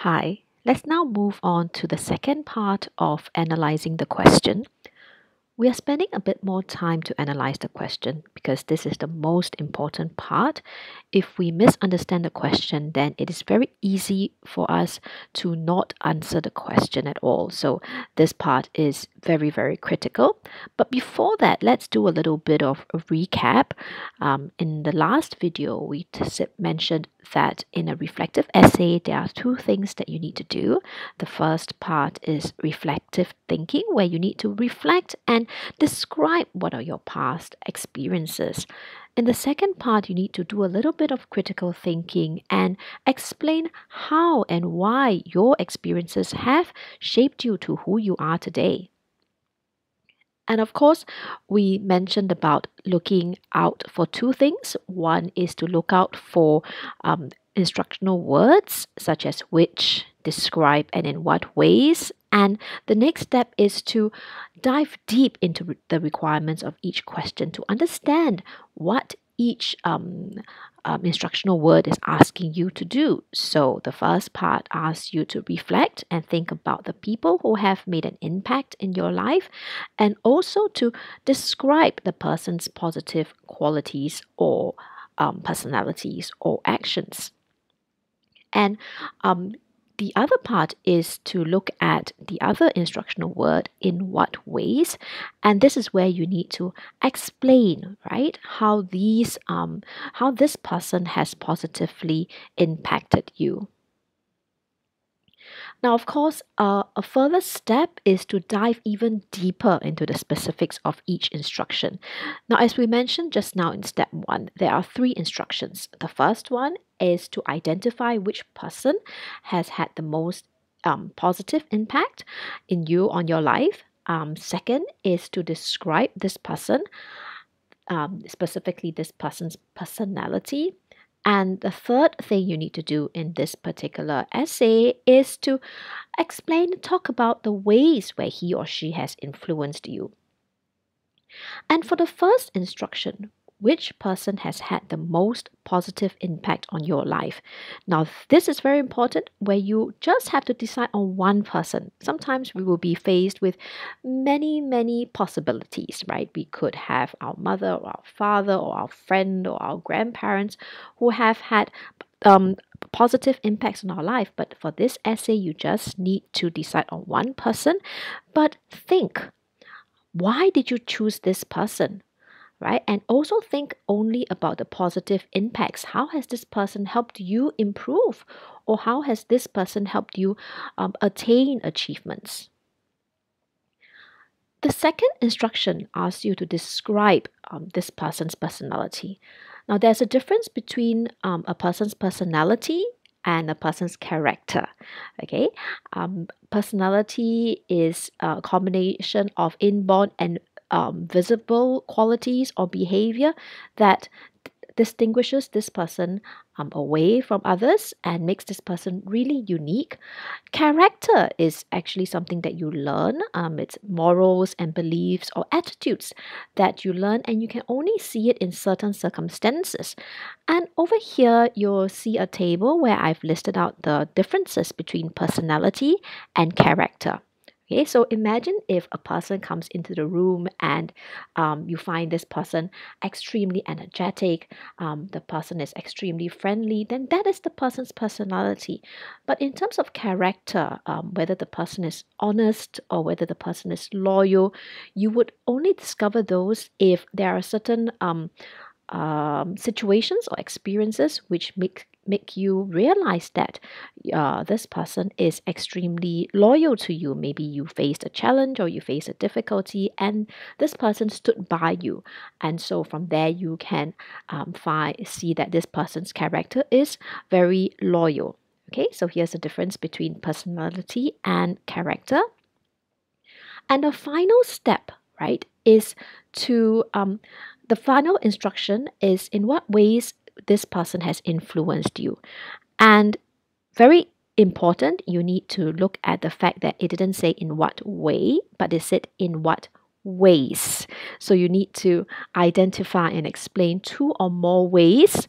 Hi, let's now move on to the second part of analyzing the question. We are spending a bit more time to analyze the question because this is the most important part. If we misunderstand the question, then it is very easy for us to not answer the question at all. So, this part is very, very critical. But before that, let's do a little bit of a recap. In the last video, we mentioned that in a reflective essay, there are two things that you need to do. The first part is reflective thinking, where you need to reflect and describe what are your past experiences. In the second part, you need to do a little bit of critical thinking and explain how and why your experiences have shaped you to who you are today. And of course, we mentioned about looking out for two things. One is to look out for instructional words such as which, describe, and in what ways. And the next step is to dive deep into the requirements of each question to understand what each instructional word is asking you to do. So the first part asks you to reflect and think about the people who have made an impact in your life, and also to describe the person's positive qualities or personalities or actions. And the other part is to look at the other instructional word in what ways, and this is where you need to explain, right, how this person has positively impacted you. Now, of course, a further step is to dive even deeper into the specifics of each instruction. Now, as we mentioned just now in step one, there are three instructions. The first one is to identify which person has had the most positive impact in you on your life. Second is to describe this person, specifically this person's personality. And the third thing you need to do in this particular essay is to explain, talk about the ways where he or she has influenced you. And for the first instruction, which person has had the most positive impact on your life? Now, this is very important where you just have to decide on one person. Sometimes we will be faced with many, many possibilities, right? We could have our mother or our father or our friend or our grandparents who have had positive impacts on our life. But for this essay, you just need to decide on one person. But think, why did you choose this person? Right? And also think only about the positive impacts. How has this person helped you improve? Or how has this person helped you attain achievements? The second instruction asks you to describe this person's personality. Now, there's a difference between a person's personality and a person's character. Okay, personality is a combination of inborn and visible qualities or behavior that distinguishes this person away from others and makes this person really unique. Character is actually something that you learn. It's morals and beliefs or attitudes that you learn, and you can only see it in certain circumstances. And over here, you'll see a table where I've listed out the differences between personality and character. Okay, so imagine if a person comes into the room and you find this person extremely energetic, the person is extremely friendly, then that is the person's personality. But in terms of character, whether the person is honest or whether the person is loyal, you would only discover those if there are certain situations or experiences which make you realize that this person is extremely loyal to you. Maybe you faced a challenge or you faced a difficulty and this person stood by you. And so from there you can see that this person's character is very loyal. Okay, so here's the difference between personality and character. And the final step, right, is to the final instruction is in what ways this person has influenced you. And very important, you need to look at the fact that it didn't say in what way, but it said in what ways. So you need to identify and explain 2 or more ways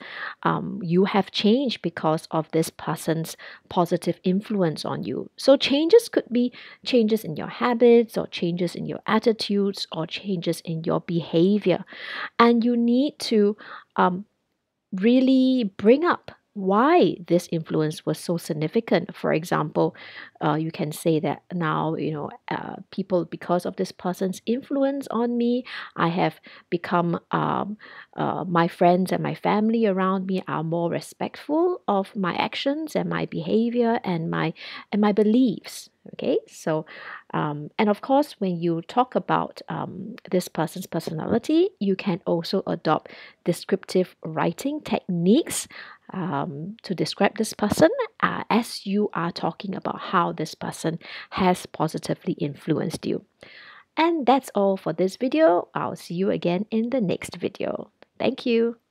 you have changed because of this person's positive influence on you. So changes could be changes in your habits, or changes in your attitudes, or changes in your behavior. And you need to really bring up why this influence was so significant. For example, you can say that now, people, because of this person's influence on me, I have become, my friends and my family around me are more respectful of my actions and my behavior and my beliefs. Okay, so and of course, when you talk about this person's personality, you can also adopt descriptive writing techniques to describe this person as you are talking about how this person has positively influenced you. And that's all for this video. I'll see you again in the next video. Thank you.